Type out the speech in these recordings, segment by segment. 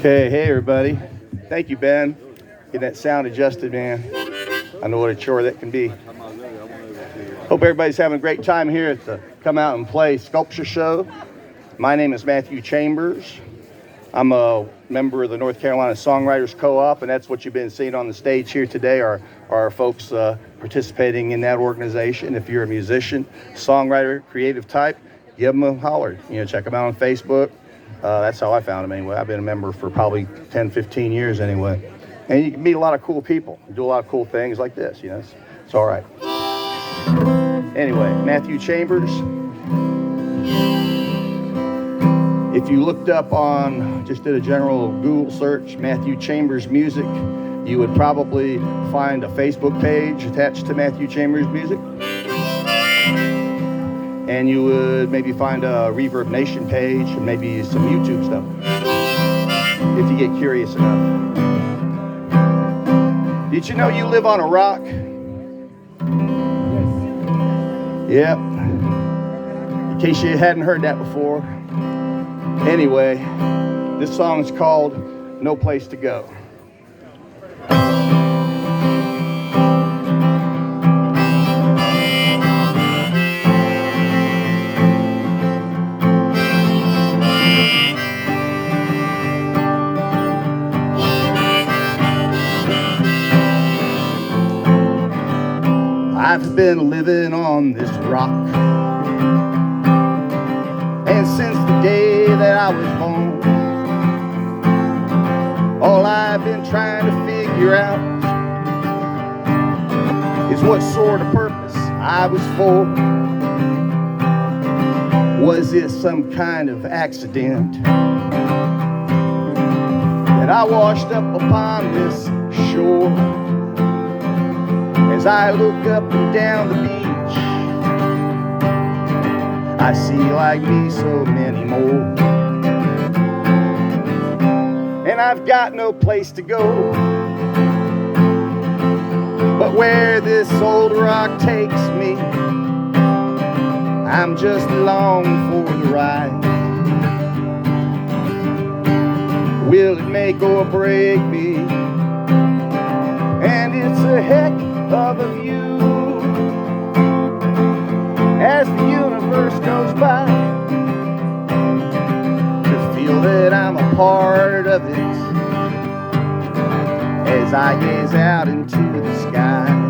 Okay, hey everybody. Thank you, Ben. Getting that sound adjusted, man. I know what a chore that can be. Hope everybody's having a great time here at the Come Out and Play Sculpture Show. My name is Matthew Chambers. I'm a member of the North Carolina Songwriters Co-Op, and that's what you've been seeing on the stage here today are folks participating in that organization. If you're a musician, songwriter, creative type, give them a holler. Check them out on Facebook. That's how I found them anyway. I've been a member for probably 10, 15 years anyway. And you can meet a lot of cool people, do a lot of cool things like this, It's all right. Anyway, Matthew Chambers. If you looked up just did a general Google search, Matthew Chambers music, you would probably find a Facebook page attached to Matthew Chambers music. And you would maybe find a Reverb Nation page and maybe some YouTube stuff, if you get curious enough. Did you know you live on a rock? Yep. In case you hadn't heard that before. Anyway, this song is called No Place to Go. I've been living on this rock, and since the day that I was born, all I've been trying to figure out is what sort of purpose I was for. Was it some kind of accident that I washed up upon this shore? As I look up and down the beach, I see like me so many more. And I've got no place to go but where this old rock takes me. I'm just along for the ride. Will it make or break me? And it's a heck of a view as the universe goes by, to feel that I'm a part of it as I gaze out into the sky.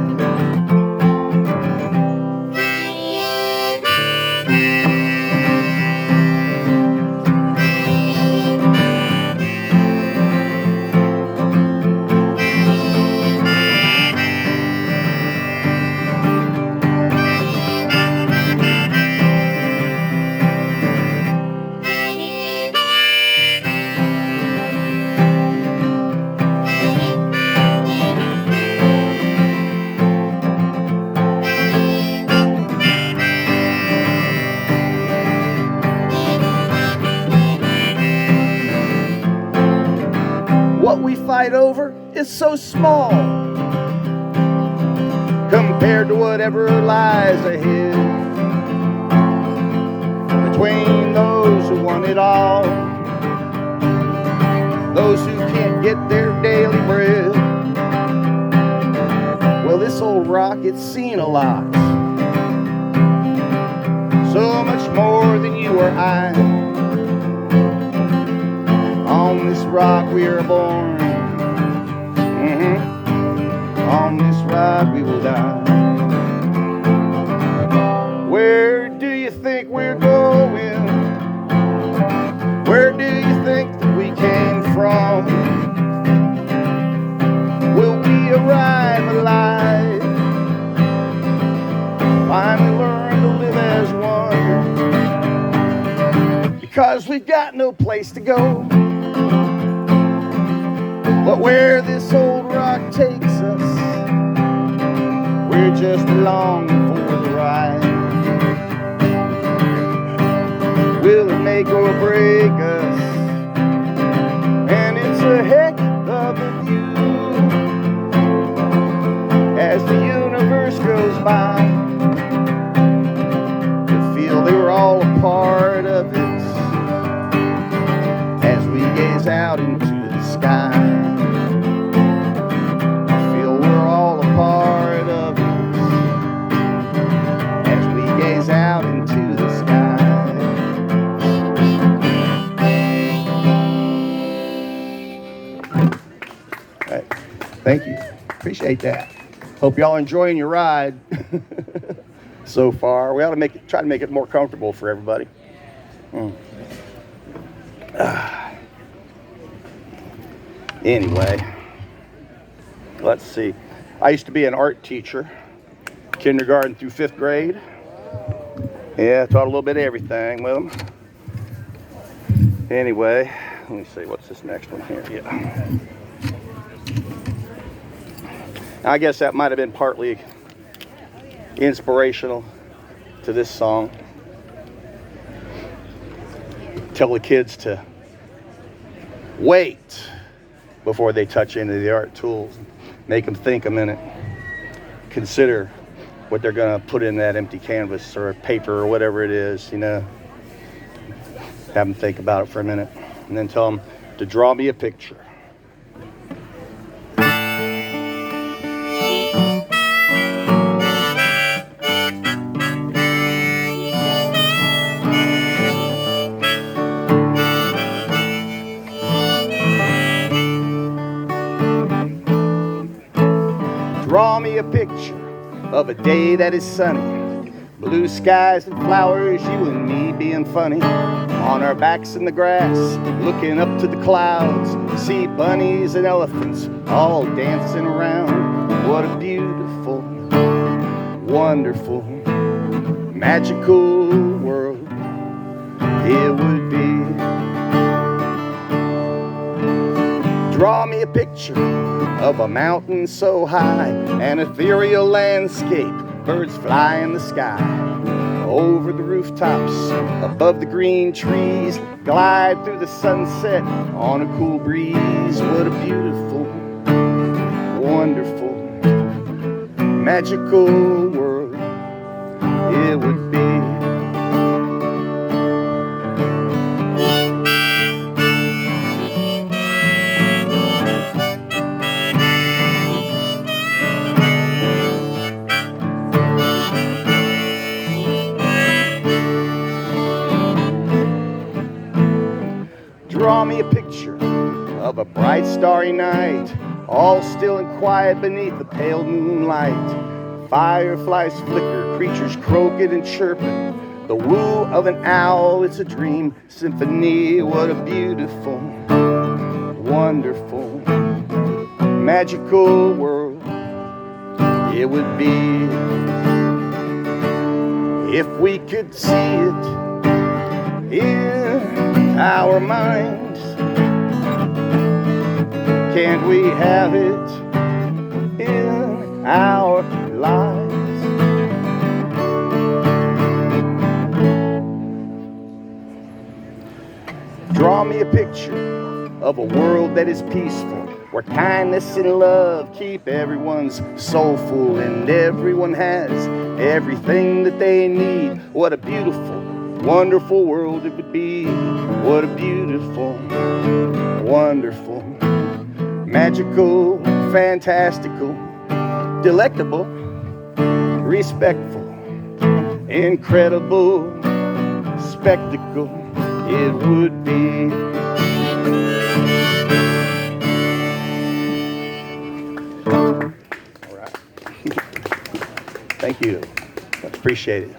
What we fight over is so small compared to whatever lies ahead. Between those who want it all, those who can't get their daily bread. Well, this old rock, it's seen a lot, so much more than you or I. On this rock we are born, on this rock we will die. Where do you think we're going? Where do you think that we came from? Will we arrive alive? Finally learn to live as one, because we've got no place to go but where this old rock takes us. We're just along for the ride. Will it make or break us? And it's a heck of a view as the universe goes by, to feel they were all a part of it as we gaze out into the Thank you. Appreciate that. Hope y'all enjoying your ride so far. We ought to try to make it more comfortable for everybody. Anyway, let's see. I used to be an art teacher, kindergarten through 5th grade. Yeah, taught a little bit of everything with them. Anyway, let me see, what's this next one here? Yeah. I guess that might have been partly inspirational to this song. Tell the kids to wait before they touch any of the art tools. Make them think a minute. Consider what they're going to put in that empty canvas or paper or whatever it is, you know. Have them think about it for a minute. And then tell them to draw me a picture. Draw me a picture of a day that is sunny, blue skies and flowers, you and me being funny, on our backs in the grass, looking up to the clouds, see bunnies and elephants all dancing around. What a beautiful, wonderful, magical world it would be. Draw me a picture of a mountain so high, an ethereal landscape, birds fly in the sky. Over the rooftops, above the green trees, glide through the sunset on a cool breeze. What a beautiful, wonderful, magical world it would be. Draw me a picture of a bright starry night, all still and quiet beneath the pale moonlight. Fireflies flicker, creatures croaking and chirping, the woo of an owl, it's a dream symphony. What a beautiful, wonderful, magical world it would be if we could see it in our minds. Can't we have it in our lives? Draw me a picture of a world that is peaceful, where kindness and love keep everyone's soul full, and everyone has everything that they need. What a beautiful, wonderful world it would be. What a beautiful, wonderful, magical, fantastical, delectable, respectful, incredible spectacle it would be. All right. Thank you. Appreciate it.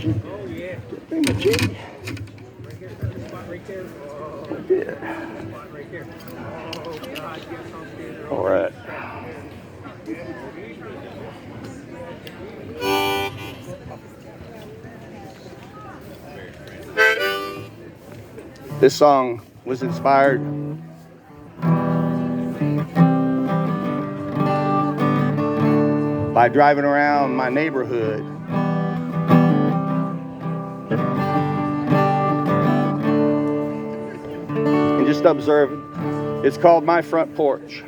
Oh yeah. Bring my G. Right here. Spot right there. Oh, yeah. Spot right there. Oh God, yes, I'm standing. All right. This song was inspired by driving around my neighborhood and just observing. It's called My Front Porch.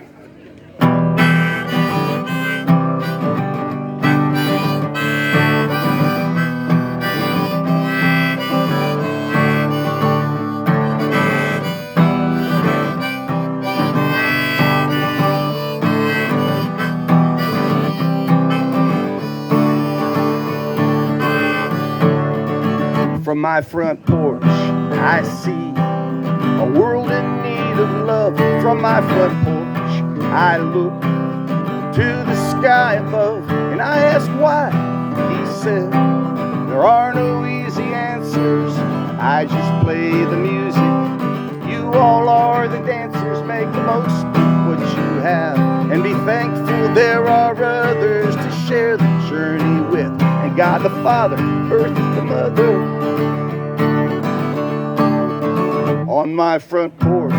From my front porch, I see a world in need of love. From my front porch, I look to the sky above, and I ask why. He said, there are no easy answers. I just play the music. You all are the dancers. Make the most of what you have, and be thankful there are others to share the journey with. And God the Father, Earth the Mother. On my front porch,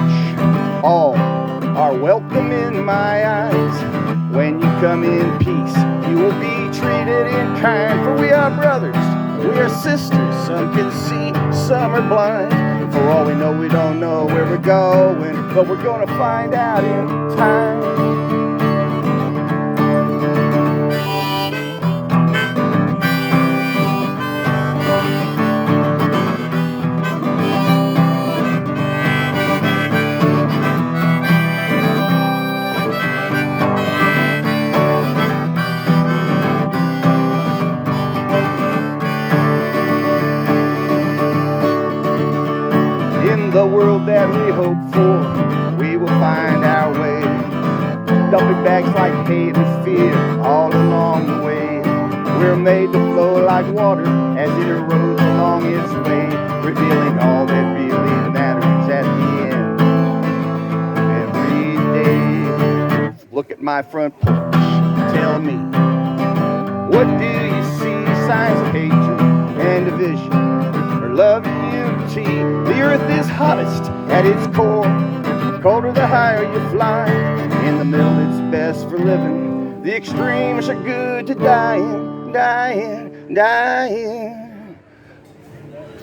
all are welcome in my eyes. When you come in peace, you will be treated in kind. For we are brothers, we are sisters. Some can see, some are blind. For all we know, we don't know where we're going, but we're gonna find out in time. In the world that we hope for, we will find our way. Dumping bags like hate and fear all along the way. We're made to flow like water as it erodes along its way, revealing all that really matters at the end of every day. Look at my front porch, tell me, what do you see? Signs of hatred and division, or love and unity? The earth is hottest at its core. Colder the higher you fly. In the middle it's best for living. The extremes are good to die in, die in, die in.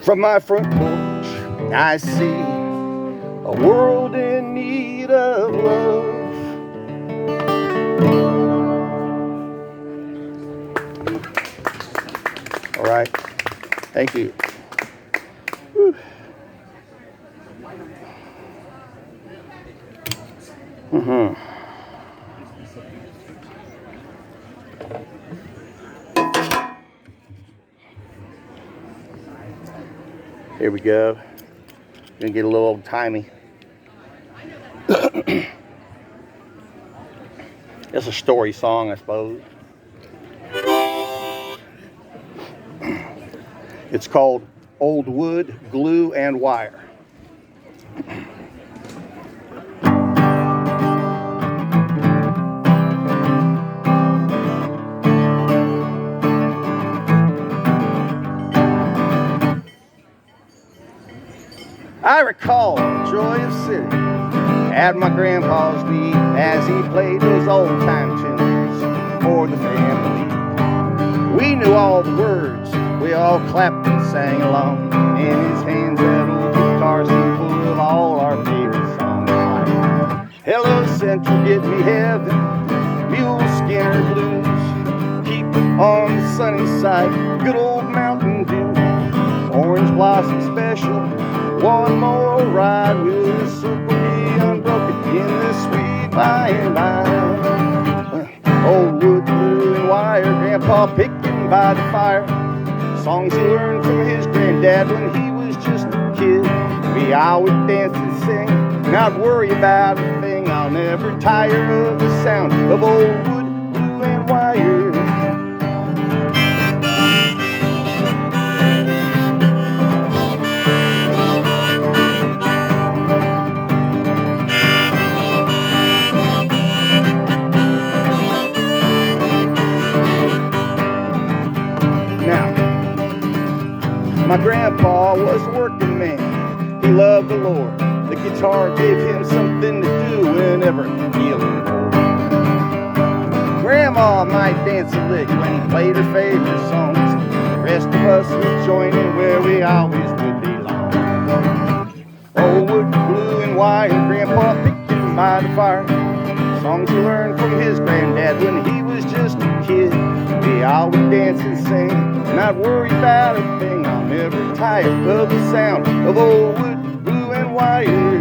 From my front porch, I see a world in need of love. All right. Thank you. Whew. Here we go. Gonna get a little old-timey. It's a story song, I suppose. It's called Old Wood, Glue, and Wire. I recall the joy of sitting at my grandpa's knee as he played those old-time tunes for the family. We knew all the words, we all clapped and sang along. In his hands that old guitar so full of all our favorite songs like Hello Central, Get Me Heaven, Mule Skinner Blues, Keep It on the Sunny Side, Good Old Mountain Dew, Orange Blossom Special, One More Ride, Will the Circle Be Unbroken in the sweet by and by. Old wood, glue, and wire, Grandpa picking by the fire. Songs he learned from his granddad when he was just a kid. Me, I would dance and sing, not worry about a thing. I'll never tire of the sound of old wood, glue, and wire. My grandpa was a working man, he loved the Lord. The guitar gave him something to do whenever feeling bored. Grandma might dance a lick when he played her favorite songs. The rest of us would join in where we always would belong. Old wood, glue, and wire, Grandpa picking by the fire. Songs he learned from his granddad when he was just a kid. We all would dance and sing, not worry about a thing. I'll never tire of the sound of old wood, glue, and wire.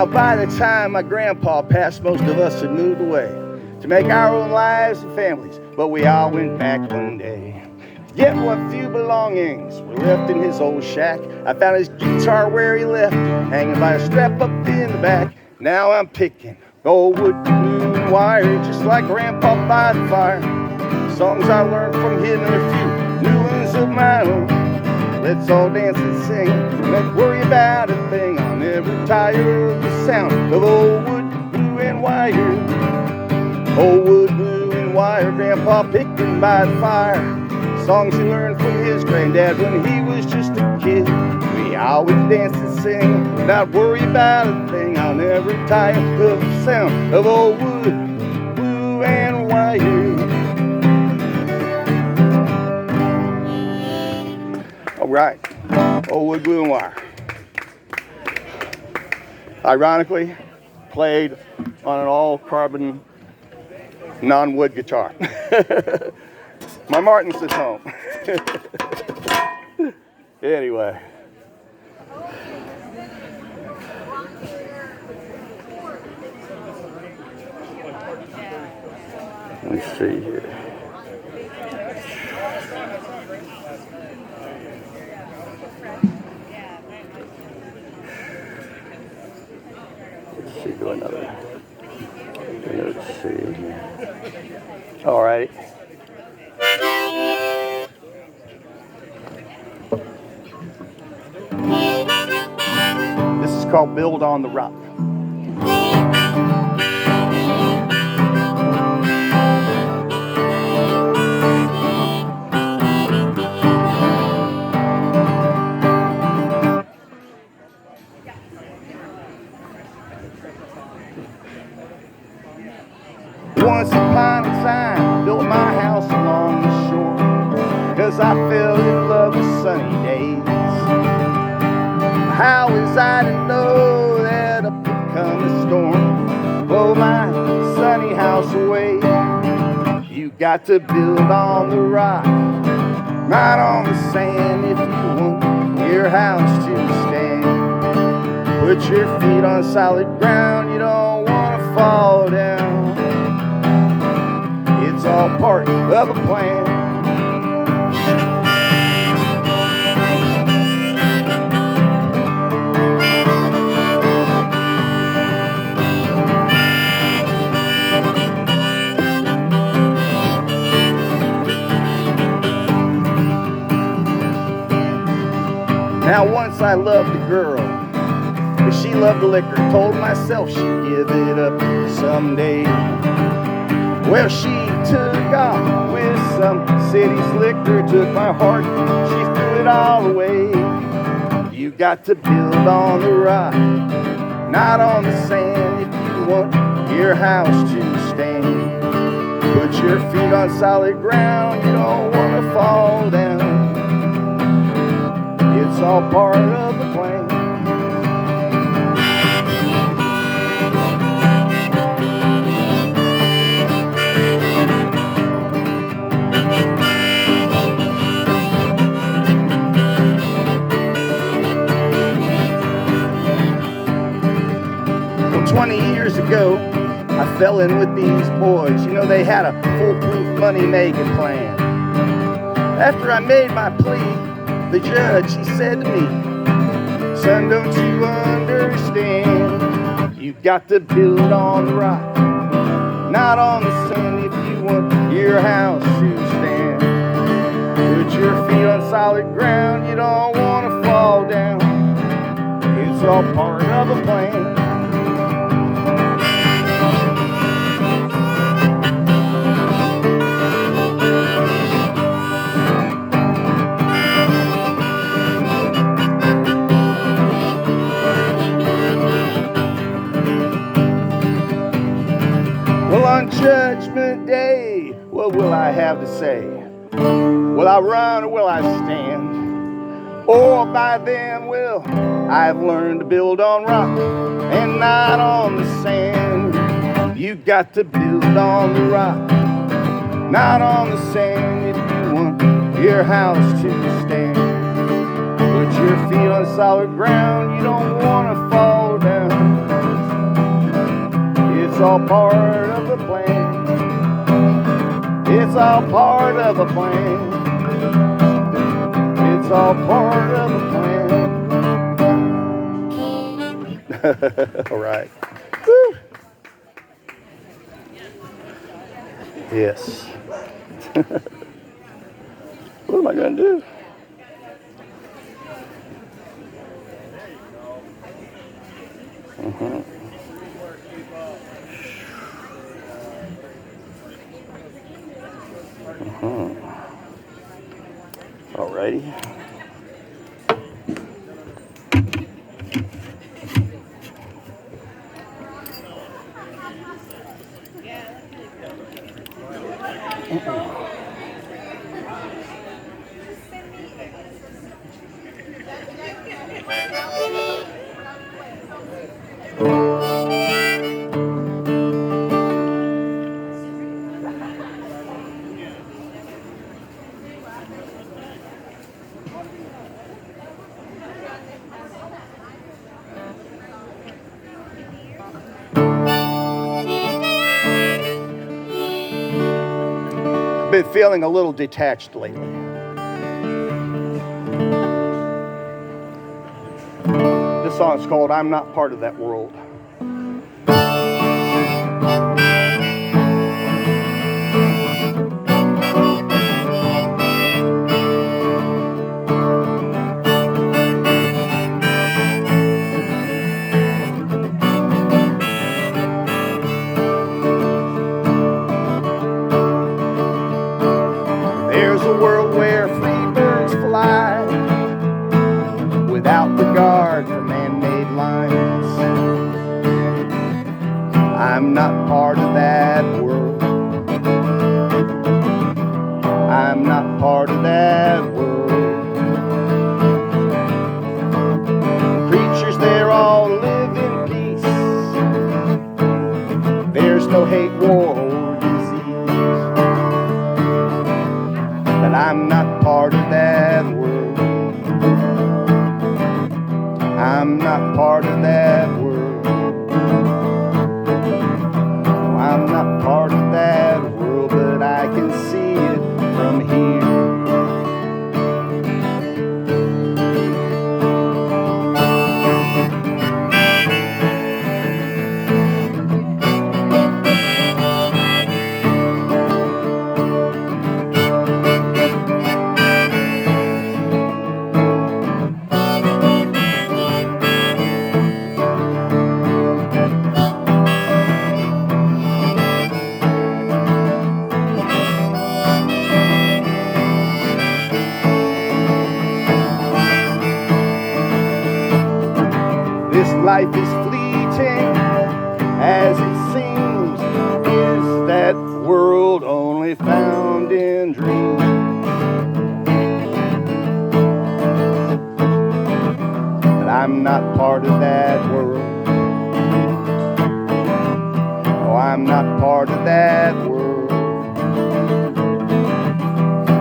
Now, by the time my grandpa passed, most of us had moved away to make our own lives and families, but we all went back one day. Yet what few belongings were left in his old shack, I found his guitar where he left it, hanging by a strap up in the back. Now I'm picking old wood, glue, and wire, just like Grandpa by the fire. Songs I learned from him and a few new ones of my own. Let's all dance and sing, don't worry about a thing. I'll never tire of the sound of old wood, glue, and wire. Old wood, glue, and wire, Grandpa picked them by the fire. Songs he learned from his granddad when he was just a kid. We always dance and sing, not worry about a thing. I'll never tire of the sound of old wood, glue, and wire. All right, old wood, glue, and wire. Ironically, played on an all-carbon, non-wood guitar. My Martin sits home. Anyway. Let's see here. Let's see, do another. Let's see. All right. This is called Build on the Rock. Once upon a time, I built my house along the shore, 'cause I fell in love with sunny days. How was I to know that up would come a storm, blow my sunny house away? You got to build on the rock, not on the sand, if you want your house to stand. Put your feet on solid ground, you don't want to fall down. It's all part of a plan. Now once I loved a girl, but she loved the liquor, told myself she'd give it up someday. Well, she took off with some city slicker, took my heart, she threw it all away. You got to build on the rock, not on the sand, if you want your house to stand. Put your feet on solid ground, you don't want to fall down. It's all part of the plan. Well, 20 years ago, I fell in with these boys. You know, they had a foolproof money-making plan. After I made my plea, the judge, he said to me, son, don't you understand? You got to build on the rock, not on the sand, if you want your house to stand. Put your feet on solid ground, you don't want to fall down. It's all part of a plan. Well, on Judgment Day, what will I have to say? Will I run or will I stand? Or by then will I have learned to build on rock and not on the sand? You got to build on the rock, not on the sand, if you want your house to stand. Put your feet on solid ground, you don't want to fall down. all part of the plan. It's all part of the plan. It's all part of the plan. All right. Woo. Yes. What am I going to do? Alrighty. Been feeling a little detached lately. This song's called I'm Not Part of That World. There's a world where free birds fly without regard for man-made lines. I'm not part of that world. I'm not part of that world. Creatures there all live in peace. There's no hate, war, or disease. But I'm not part of that world. I'm not part of that world. No, I'm not part of that world, but I can see it from here. This life is fleeting, as it seems. Is that world only found in dreams? But I'm not part of that world. Oh, I'm not part of that world.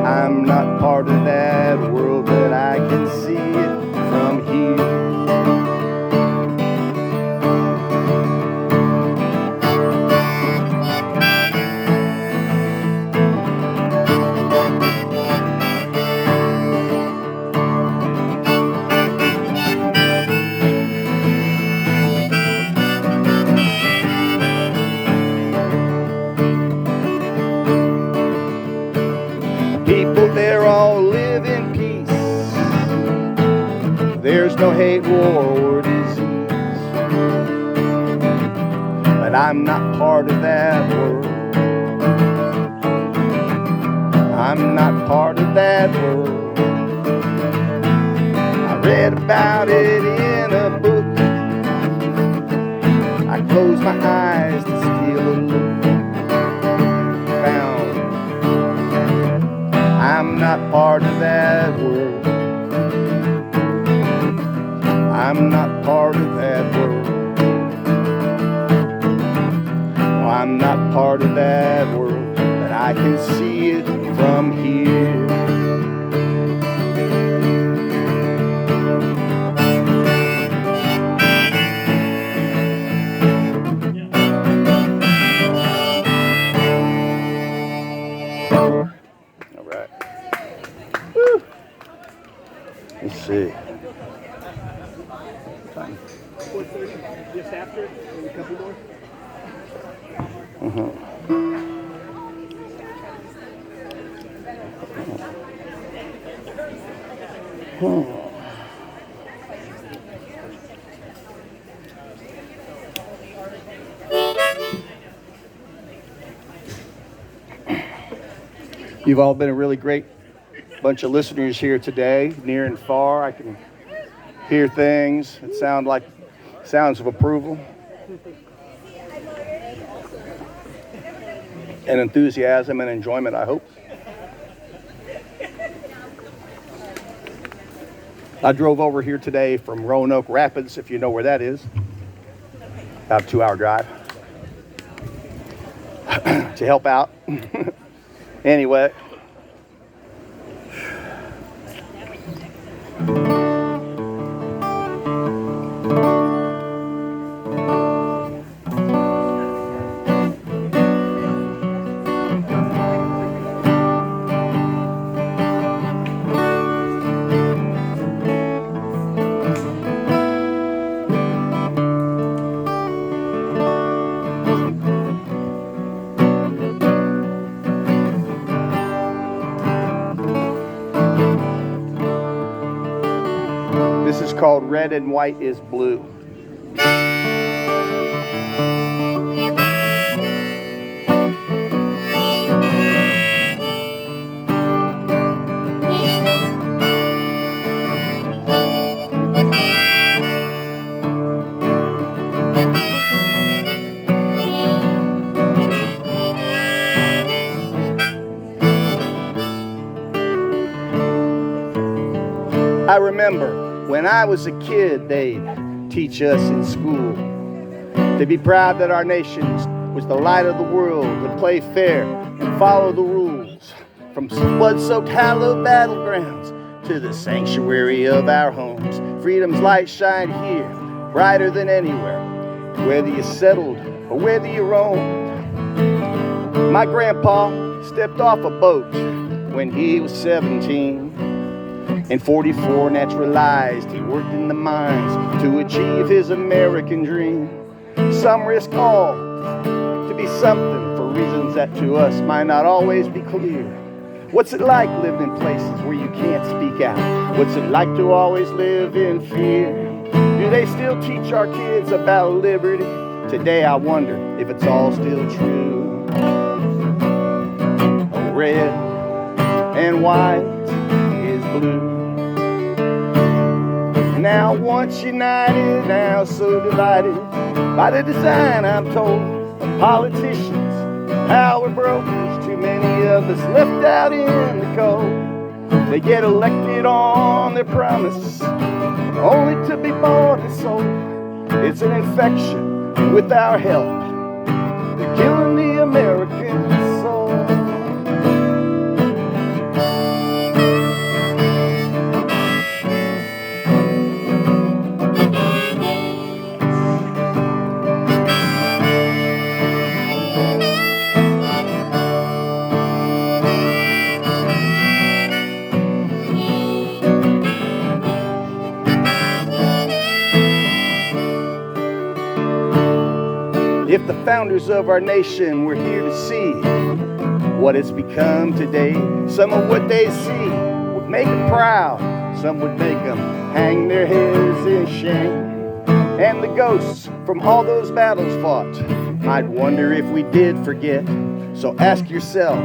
I'm not part of that world, but I can see it from here. People there all live in peace. There's no hate, war, or disease. But I'm not part of that world. I'm not part of that world. I read about it in a book. I close my eyes to steal a look. Found I'm not part of that world. I'm not part of that world. Oh, I'm not part of that world, but I can see it from here. see. 4:30, just after, maybe a couple more. You've all been a really great bunch of listeners here today, near and far. I can hear things that sound like sounds of approval and enthusiasm and enjoyment, I hope. I drove over here today from Roanoke Rapids, if you know where that is. About a 2-hour drive to help out. Anyway. This is called Red and White is Blue. I remember when I was a kid, they'd teach us in school to be proud that our nation was the light of the world, to play fair and follow the rules. From blood-soaked hallowed battlegrounds to the sanctuary of our homes, freedom's light shined here, brighter than anywhere, whether you settled or whether you roamed. My grandpa stepped off a boat when he was 17. In 44, naturalized, he worked in the mines to achieve his American dream. Some risk all to be something for reasons that to us might not always be clear. What's it like living in places where you can't speak out? What's it like to always live in fear? Do they still teach our kids about liberty? Today I wonder if it's all still true. Oh, red and white is blue. Now once united, now so divided by the design, I'm told, of politicians, power brokers, too many of us left out in the cold. They get elected on their promise, only to be bought and sold. It's an infection with our help. They're killing the American soul. If the founders of our nation were here to see what it's become today, some of what they see would make them proud, some would make them hang their heads in shame. And the ghosts from all those battles fought might wonder if we did forget. So ask yourself,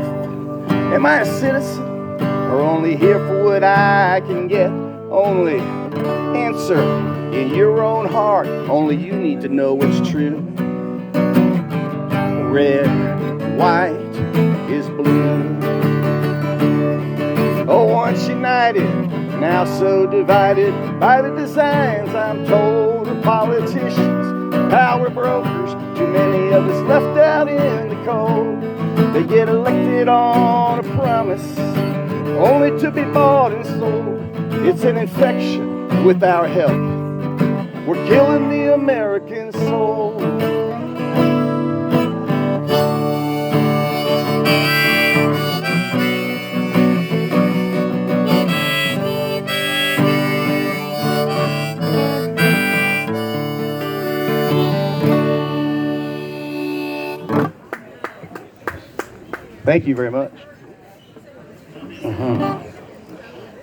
am I a citizen or only here for what I can get? Only answer in your own heart, only you need to know what's true. Red, white is blue. Oh, once united, now so divided by the designs, I'm told, of politicians, power brokers, too many of us left out in the cold. They get elected on a promise, only to be bought and sold. It's an infection with our help. We're killing the American soul. Thank you very much.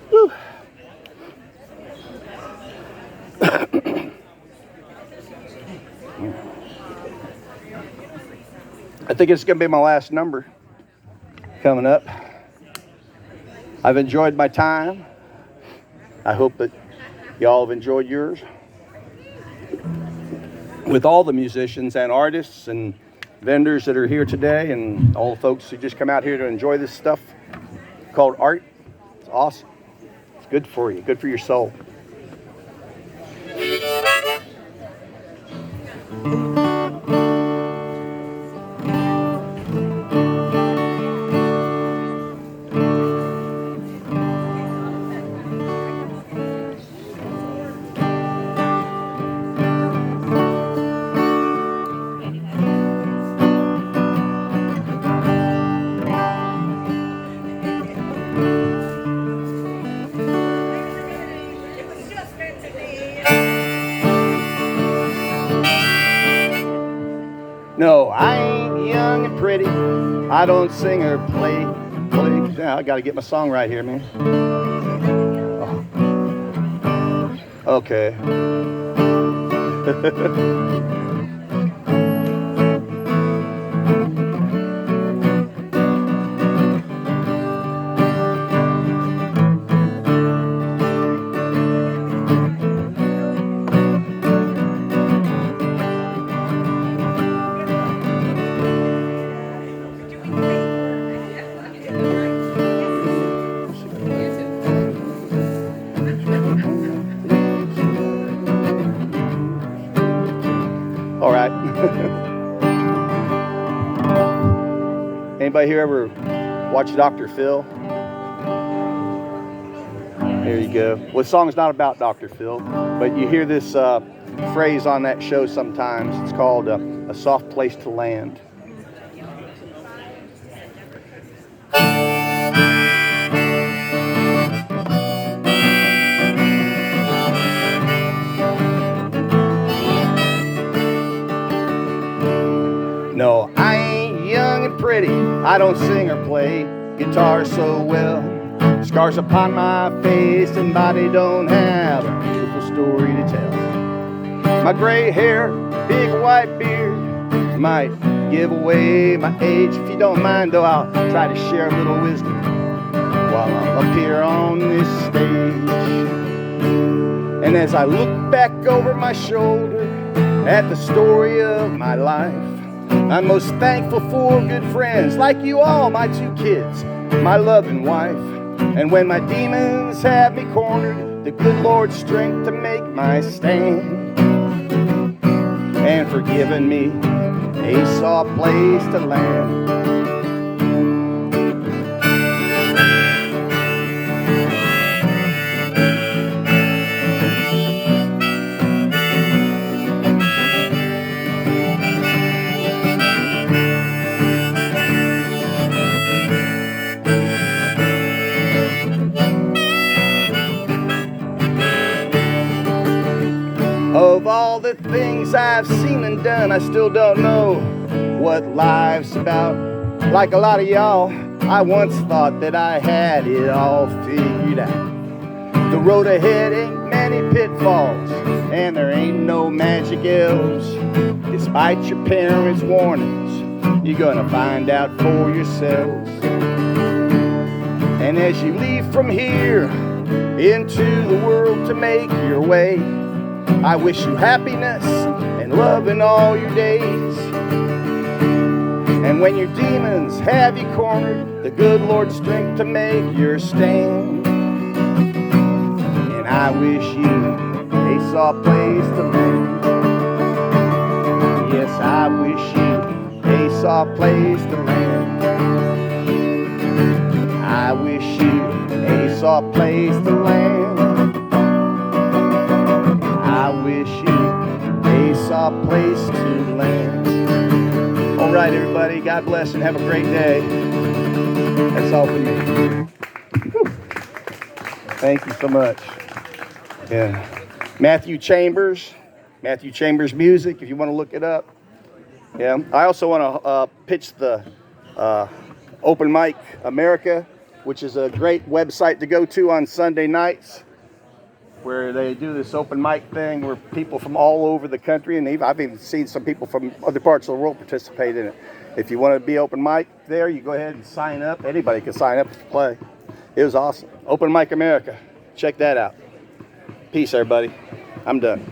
Whew. I think it's going to be my last number coming up. I've enjoyed my time. I hope that y'all have enjoyed yours. With all the musicians and artists and vendors that are here today and all the folks who just come out here to enjoy this stuff called art. It's awesome. It's good for you, good for your soul. No, I ain't young and pretty. I don't sing or play. Yeah, I got to get my song right here, man. Oh. Okay. All right. Anybody here ever watch Dr. Phil? There you go. Well, the song's not about Dr. Phil, but you hear this phrase on that show sometimes. It's called a soft place to land. No, I ain't young and pretty. I don't sing or play guitar so well. Scars upon my face and body don't have a beautiful story to tell. My gray hair, big white beard might give away my age. If you don't mind, though, I'll try to share a little wisdom while I'm up here on this stage. And as I look back over my shoulder at the story of my life, I'm most thankful for good friends like you all, my two kids, my loving wife. And when my demons have me cornered, the good Lord's strength to make my stand. And for giving me a soft place to land. Of all the things I've seen and done, I still don't know what life's about. Like a lot of y'all, I once thought that I had it all figured out. The road ahead ain't many pitfalls, and there ain't no magic elves. Despite your parents' warnings, you're gonna find out for yourselves. And as you leave from here into the world to make your way, I wish you happiness and love in all your days. And when your demons have you cornered, the good Lord's strength to make your stand. And I wish you a soft place to land. Yes, I wish you a soft place to land. I wish you a soft place to land. I wish you a soft place to land. All right, everybody. God bless and have a great day. That's all for me. Whew. Thank you so much. Yeah. Matthew Chambers Music, if you want to look it up. Yeah. I also want to pitch the Open Mic America, which is a great website to go to on Sunday nights, where they do this open mic thing where people from all over the country, and I've even seen some people from other parts of the world participate in it. If you want to be open mic there, you go ahead and sign up. Anybody can sign up to play. It was awesome. Open Mic America. Check that out. Peace, everybody. I'm done.